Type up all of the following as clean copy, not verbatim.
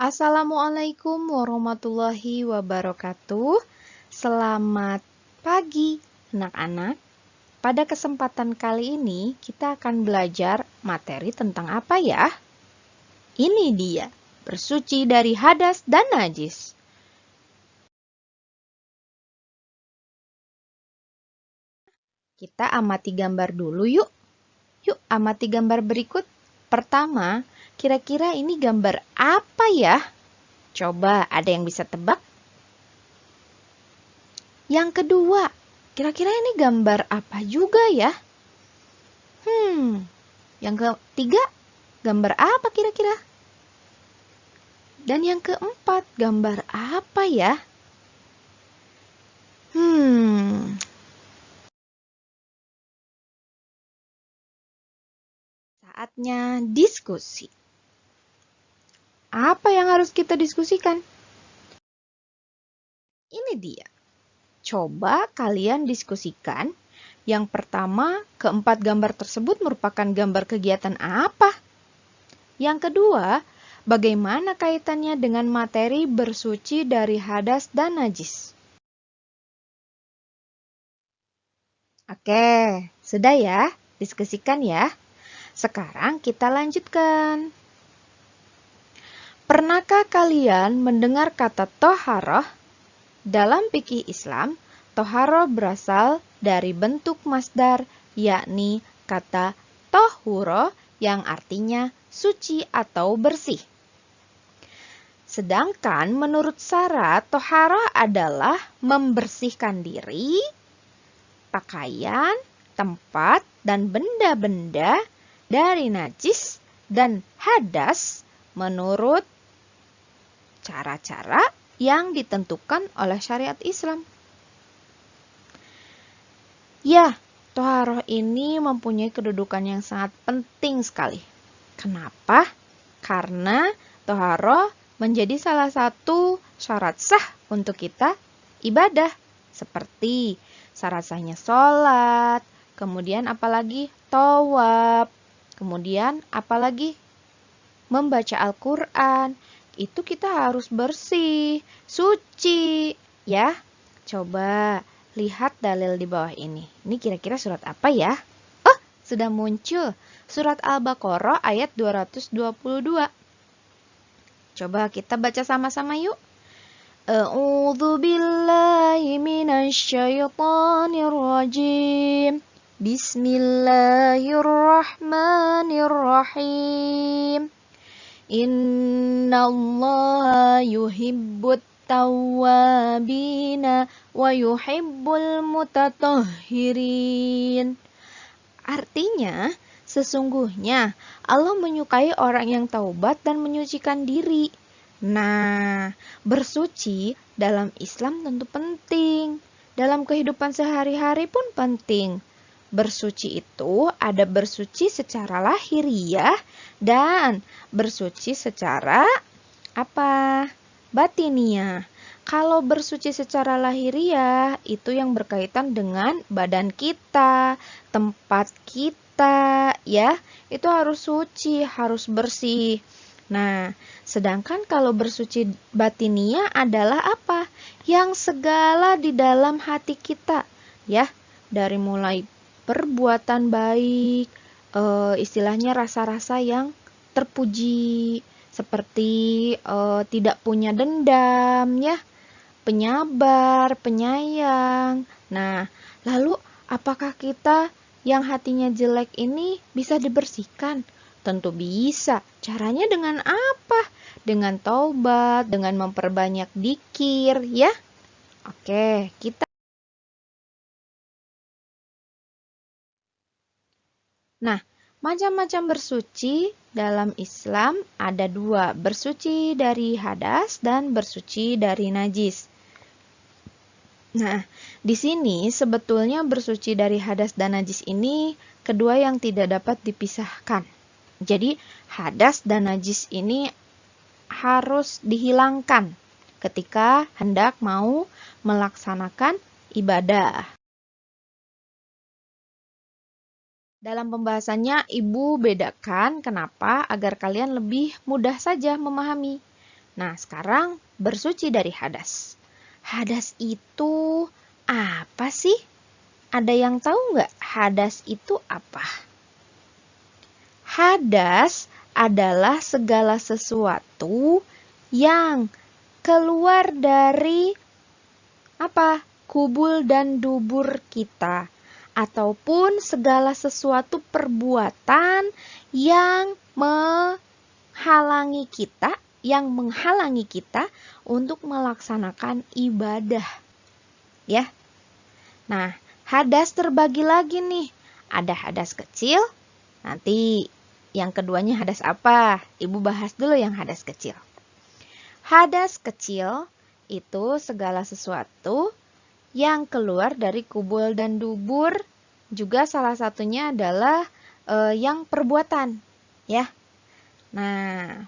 Assalamualaikum warahmatullahi wabarakatuh. Selamat pagi, anak-anak. Pada kesempatan kali ini, kita akan belajar materi tentang apa ya? Ini dia, bersuci dari hadas dan najis. Kita amati gambar dulu yuk. Yuk, amati gambar berikut. Pertama, kira-kira ini gambar apa ya? Coba, ada yang bisa tebak? Yang kedua, kira-kira ini gambar apa juga ya? Yang ketiga, gambar apa kira-kira? Dan yang keempat, gambar apa ya? Saatnya diskusi. Apa yang harus kita diskusikan? Ini dia. Coba kalian diskusikan. Yang pertama, keempat gambar tersebut merupakan gambar kegiatan apa? Yang kedua, bagaimana kaitannya dengan materi bersuci dari hadas dan najis? Oke, sudah ya? Diskusikan ya. Sekarang kita lanjutkan. Pernahkah kalian mendengar kata toharoh? Dalam fikih Islam, toharoh berasal dari bentuk masdar, yakni kata tohuro yang artinya suci atau bersih. Sedangkan menurut syarat, toharoh adalah membersihkan diri, pakaian, tempat, dan benda-benda dari najis dan hadas menurut cara-cara yang ditentukan oleh syariat Islam. Ya, toharoh ini mempunyai kedudukan yang sangat penting sekali. Kenapa? Karena toharoh menjadi salah satu syarat sah untuk kita ibadah. Seperti syarat sahnya sholat, kemudian apalagi tawaf, kemudian apalagi membaca Al-Quran. Itu kita harus bersih, suci, ya. Coba lihat dalil di bawah ini. Ini kira-kira surat apa ya? Oh, sudah muncul. Surat Al-Baqarah ayat 222. Coba kita baca sama-sama yuk. A'udzu billahi minasyaitonir rajim. Bismillahirrahmanirrahim. Innallaha yuhibbut tawwabina wa yuhibbul mutatahhirin. Artinya, sesungguhnya Allah menyukai orang yang taubat dan menyucikan diri. Nah, bersuci dalam Islam tentu penting. Dalam kehidupan sehari-hari pun penting. Bersuci itu ada bersuci secara lahiriah dan bersuci secara batiniah. Kalau bersuci secara lahiriah itu yang berkaitan dengan badan kita, tempat kita, ya. Itu harus suci, harus bersih. Nah, sedangkan kalau bersuci batiniah adalah apa? Yang segala di dalam hati kita, ya. Dari mulai perbuatan baik, istilahnya rasa-rasa yang terpuji, seperti tidak punya dendam, ya, penyabar, penyayang. Nah, lalu apakah kita yang hatinya jelek ini bisa dibersihkan? Tentu bisa. Caranya dengan apa? Dengan taubat, dengan memperbanyak dzikir, ya. Oke, kita. Nah, macam-macam bersuci dalam Islam ada dua, bersuci dari hadas dan bersuci dari najis. Nah, di sini sebetulnya bersuci dari hadas dan najis ini kedua yang tidak dapat dipisahkan. Jadi, hadas dan najis ini harus dihilangkan ketika hendak mau melaksanakan ibadah. Dalam pembahasannya, Ibu bedakan kenapa agar kalian lebih mudah saja memahami. Nah, sekarang bersuci dari hadas. Hadas itu apa sih? Ada yang tahu nggak hadas itu apa? Hadas adalah segala sesuatu yang keluar dari apa? Kubul dan dubur kita. Ataupun segala sesuatu perbuatan yang menghalangi kita untuk melaksanakan ibadah. Ya. Nah, hadas terbagi lagi nih. Ada hadas kecil, nanti yang keduanya hadas apa? Ibu bahas dulu yang hadas kecil. Hadas kecil itu segala sesuatu yang keluar dari kubul dan dubur, juga salah satunya adalah yang perbuatan, ya. Nah,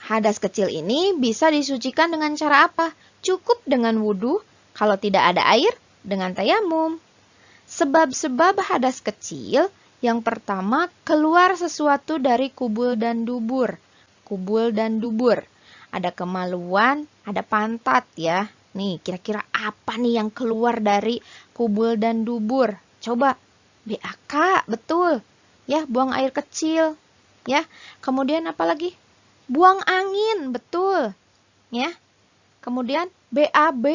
hadas kecil ini bisa disucikan dengan cara apa? Cukup dengan wudhu, kalau tidak ada air, dengan tayamum. Sebab-sebab hadas kecil, yang pertama keluar sesuatu dari kubul dan dubur. Kubul dan dubur. Ada kemaluan, ada pantat ya. Nih, kira-kira apa nih yang keluar dari kubul dan dubur? Coba, BAK, betul. Ya, buang air kecil. Ya, kemudian apa lagi? Buang angin, betul. Ya, kemudian BAB,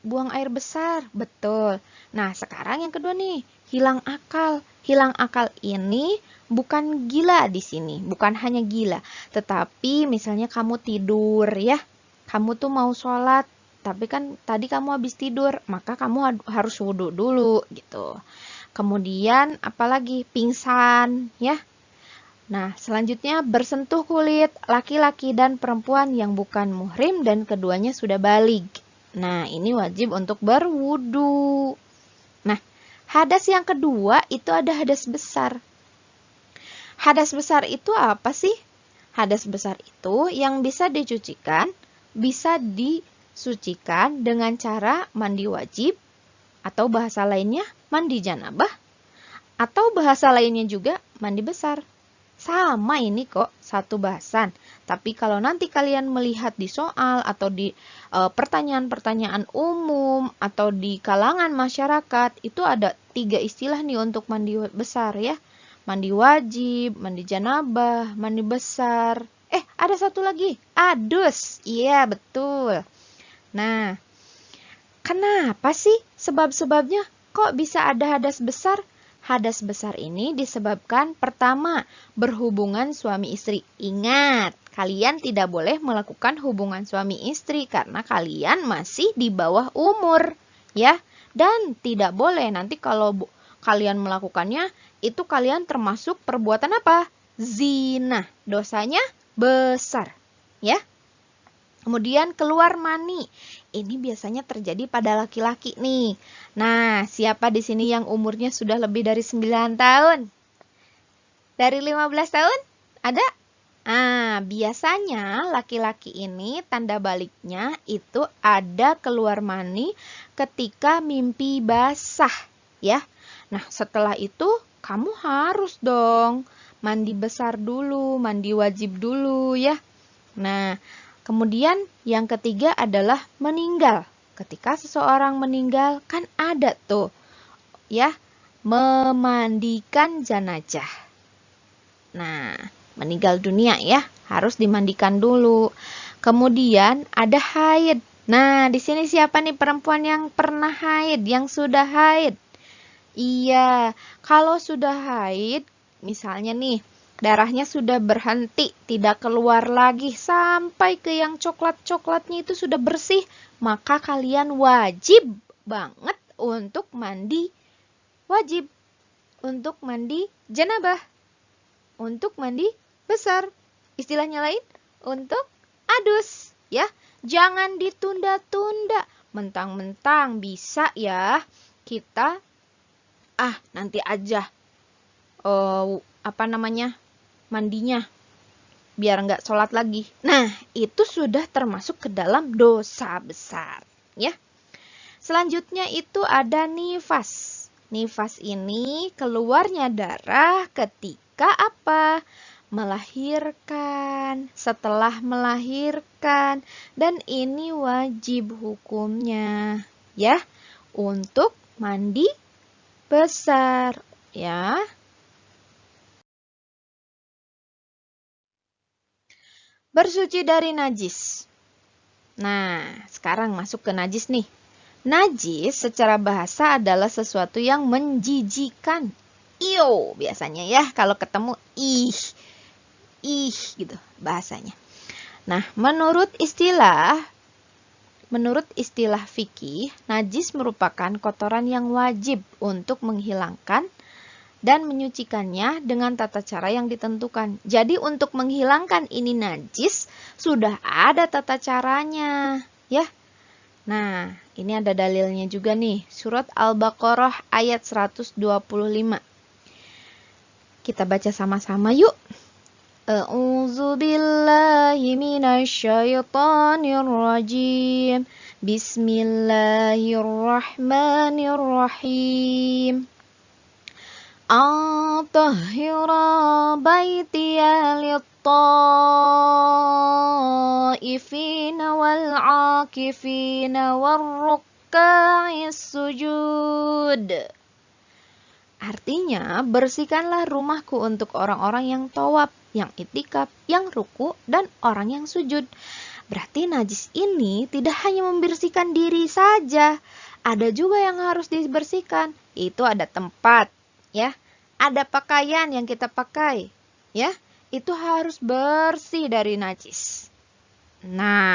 buang air besar, betul. Nah, sekarang yang kedua nih, hilang akal. Hilang akal ini bukan gila di sini, bukan hanya gila, tetapi misalnya kamu tidur ya, kamu tuh mau sholat, tapi kan tadi kamu habis tidur, maka kamu harus wudhu dulu gitu. Kemudian apalagi pingsan ya. Nah, selanjutnya bersentuh kulit laki-laki dan perempuan yang bukan muhrim dan keduanya sudah baligh. Nah, ini wajib untuk berwudu. Nah, hadas yang kedua itu ada hadas besar. Hadas besar itu apa sih? Hadas besar itu yang bisa dicucikan, bisa disucikan dengan cara mandi wajib, atau bahasa lainnya mandi janabah, atau bahasa lainnya juga mandi besar. Sama ini kok, satu bahasan. Tapi kalau nanti kalian melihat di soal atau di pertanyaan-pertanyaan umum atau di kalangan masyarakat, itu ada 3 istilah nih untuk mandi besar ya. Mandi wajib, mandi janabah, mandi besar. Ada satu lagi, adus. Iya, betul. Nah, kenapa sih sebab-sebabnya kok bisa ada hadas besar? Hadas besar ini disebabkan pertama, berhubungan suami istri. Ingat, kalian tidak boleh melakukan hubungan suami istri karena kalian masih di bawah umur, ya. Dan tidak boleh nanti kalau kalian melakukannya, itu kalian termasuk perbuatan apa? Zina. Dosanya besar, ya. Kemudian keluar mani. Ini biasanya terjadi pada laki-laki nih. Nah, siapa di sini yang umurnya sudah lebih dari 9 tahun? Dari 15 tahun? Ada? Biasanya laki-laki ini tanda baliknya itu ada keluar mani ketika mimpi basah, ya. Nah, setelah itu kamu harus dong mandi besar dulu, mandi wajib dulu, ya. Nah, kemudian yang ketiga adalah meninggal. Ketika seseorang meninggal kan ada tuh ya, memandikan jenazah. Nah, meninggal dunia ya, harus dimandikan dulu. Kemudian ada haid. Nah, di sini siapa nih perempuan yang pernah haid, yang sudah haid? Iya, kalau sudah haid, misalnya nih, darahnya sudah berhenti, tidak keluar lagi sampai ke yang coklat-coklatnya itu sudah bersih, maka kalian wajib banget untuk mandi wajib, untuk mandi janabah, untuk mandi besar. Istilahnya lain, untuk adus, ya. Jangan ditunda-tunda, mentang-mentang bisa ya, kita nanti aja mandinya biar nggak sholat lagi. Nah, itu sudah termasuk ke dalam dosa besar, ya. Selanjutnya itu ada nifas. Nifas ini keluarnya darah ketika apa? melahirkan, setelah melahirkan, dan ini wajib hukumnya ya untuk mandi besar ya. Bersuci dari najis. Nah, sekarang masuk ke najis nih. Najis secara bahasa adalah sesuatu yang menjijikan. Iyo, biasanya ya kalau ketemu ih gitu bahasanya. Nah, menurut istilah fikih, najis merupakan kotoran yang wajib untuk menghilangkan dan menyucikannya dengan tata cara yang ditentukan. Jadi untuk menghilangkan ini najis sudah ada tata caranya, ya. Nah, ini ada dalilnya juga nih, surat Al-Baqarah ayat 125. Kita baca sama-sama yuk. A'udzu billahi minasyaitonir rajim. Bismillahirrahmanirrahim. Antahhira baitiya lit-taifina wal-'akifina war-rukka'is sujud. Artinya, bersihkanlah rumahku untuk orang-orang yang tawaf, yang itikaf, yang ruku, dan orang yang sujud. Berarti najis ini tidak hanya membersihkan diri saja, ada juga yang harus dibersihkan. Itu ada tempat, ya, ada pakaian yang kita pakai, ya, itu harus bersih dari najis. Nah,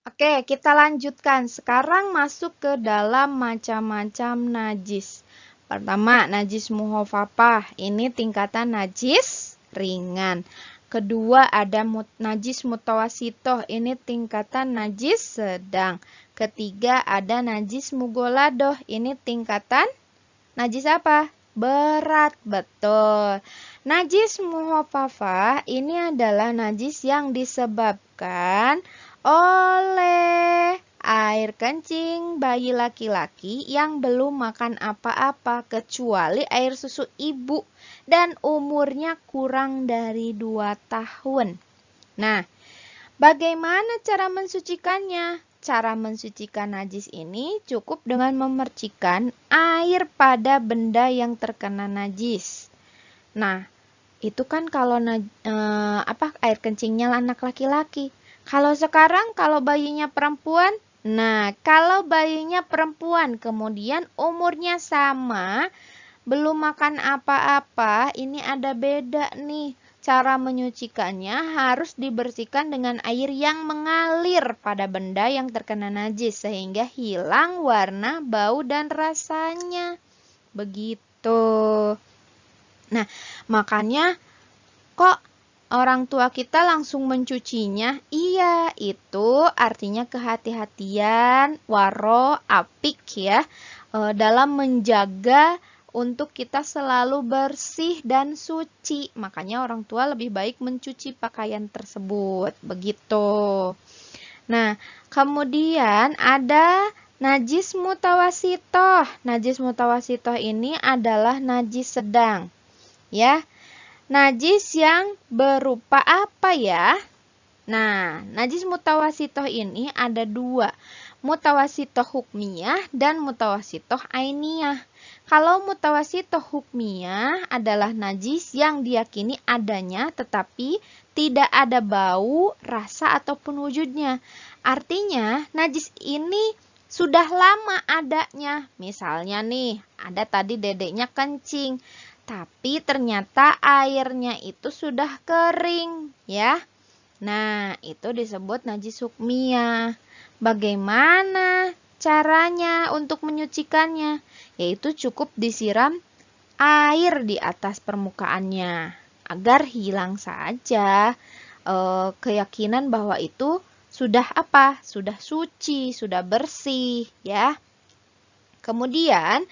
oke, kita lanjutkan. Sekarang masuk ke dalam macam-macam najis. Pertama, najis muhafafah. Ini tingkatan najis ringan. Kedua, ada najis mutawasitoh. Ini tingkatan najis sedang. Ketiga, ada najis mugoladoh. Ini tingkatan najis apa? Berat, betul. Najis muhafafah ini adalah najis yang disebabkan oleh air kencing bayi laki-laki yang belum makan apa-apa kecuali air susu ibu dan umurnya kurang dari 2 tahun. Nah, bagaimana cara mensucikannya? Cara mensucikan najis ini cukup dengan memercikan air pada benda yang terkena najis. Nah, itu kan kalau air kencingnya anak laki-laki. Kalau sekarang, kalau bayinya perempuan, nah kalau bayinya perempuan kemudian umurnya sama, belum makan apa-apa, ini ada beda nih. Cara menyucikannya harus dibersihkan dengan air yang mengalir pada benda yang terkena najis sehingga hilang warna, bau, dan rasanya. Begitu. Nah, makanya kok orang tua kita langsung mencucinya? Iya, itu artinya kehati-hatian, waro, apik ya, dalam menjaga untuk kita selalu bersih dan suci. Makanya orang tua lebih baik mencuci pakaian tersebut. Begitu. Nah, kemudian ada najis mutawasitoh. Najis mutawasitoh ini adalah najis sedang. Ya. Najis yang berupa apa ya? Nah, najis mutawasitoh ini ada 2. Mutawasitoh hukmiyah dan mutawasitoh ainiyah. Kalau mutawasitoh hukmiyah adalah najis yang diyakini adanya tetapi tidak ada bau, rasa, ataupun wujudnya. Artinya, najis ini sudah lama adanya. Misalnya nih, ada tadi dedeknya kencing. Tapi ternyata airnya itu sudah kering, ya. Nah, itu disebut najis hukmiyah. Bagaimana caranya untuk menyucikannya? Yaitu cukup disiram air di atas permukaannya agar hilang saja keyakinan bahwa itu sudah apa? Sudah suci, sudah bersih, ya. Kemudian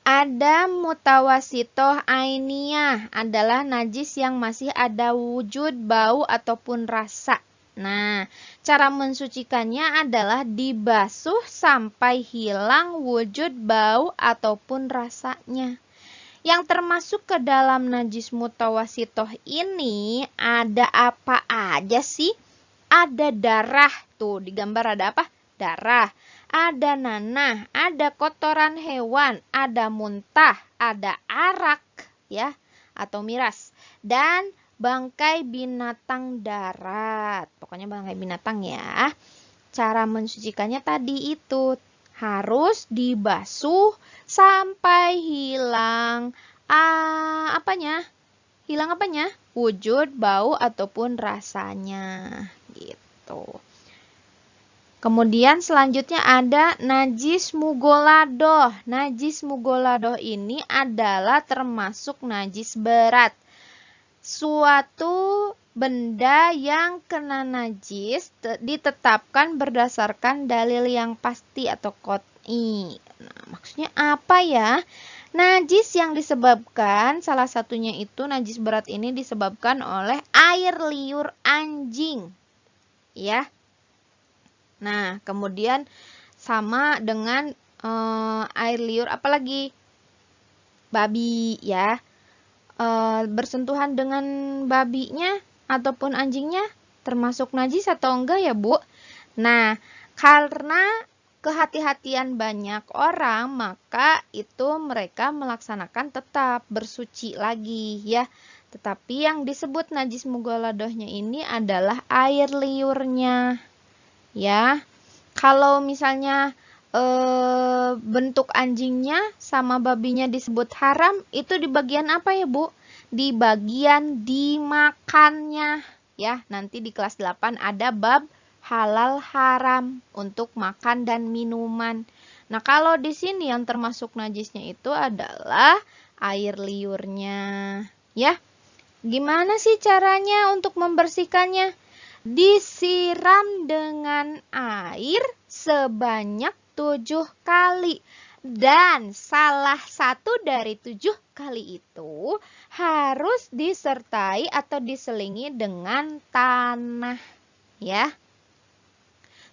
ada mutawasitoh ainiyah, adalah najis yang masih ada wujud, bau, ataupun rasa. Nah, cara mensucikannya adalah dibasuh sampai hilang wujud, bau, ataupun rasanya. Yang termasuk ke dalam najis mutawasitoh ini ada apa aja sih? Ada darah, tuh di gambar ada apa? Darah. Ada nanah, ada kotoran hewan, ada muntah, ada arak ya atau miras, dan bangkai binatang darat. Pokoknya bangkai binatang ya. Cara mensucikannya tadi itu harus dibasuh sampai hilang apanya? Hilang apanya? Wujud, bau, ataupun rasanya. Gitu. Kemudian selanjutnya ada najis mugoladoh. Najis mugoladoh ini adalah termasuk najis berat. Suatu benda yang kena najis ditetapkan berdasarkan dalil yang pasti atau qot'i. Nah, maksudnya apa ya? Najis yang disebabkan, salah satunya itu najis berat ini disebabkan oleh air liur anjing. Ya. Nah, kemudian sama dengan air liur apalagi? Babi ya. Bersentuhan dengan babinya ataupun anjingnya termasuk najis atau enggak ya, Bu? Nah, karena kehati-hatian banyak orang, maka itu mereka melaksanakan tetap bersuci lagi ya. Tetapi yang disebut najis mughaladohnya ini adalah air liurnya. Ya. Kalau misalnya bentuk anjingnya sama babinya disebut haram, itu di bagian apa ya, Bu? Di bagian dimakannya. Ya, nanti di kelas 8 ada bab halal haram untuk makan dan minuman. Nah, kalau di sini yang termasuk najisnya itu adalah air liurnya. Ya, gimana sih caranya untuk membersihkannya? Disiram dengan air sebanyak 7 kali. Dan salah satu dari 7 kali itu harus disertai atau diselingi dengan tanah. Ya.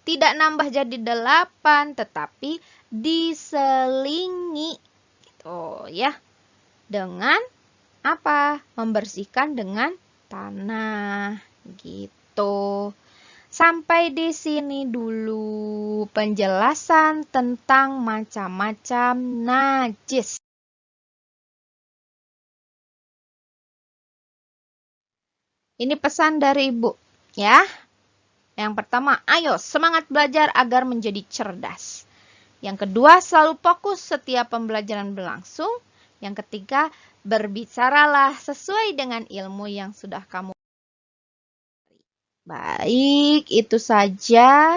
Tidak nambah jadi 8, tetapi diselingi. Gitu ya. Dengan apa? Membersihkan dengan tanah. Gitu. Sampai di sini dulu penjelasan tentang macam-macam najis. Ini pesan dari Ibu, ya. Yang pertama, ayo semangat belajar agar menjadi cerdas. Yang kedua, selalu fokus setiap pembelajaran berlangsung. Yang ketiga, berbicaralah sesuai dengan ilmu yang sudah kamu. Baik, itu saja.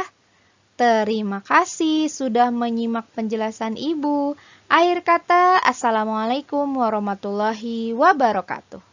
Terima kasih sudah menyimak penjelasan Ibu. Akhir kata, Assalamualaikum warahmatullahi wabarakatuh.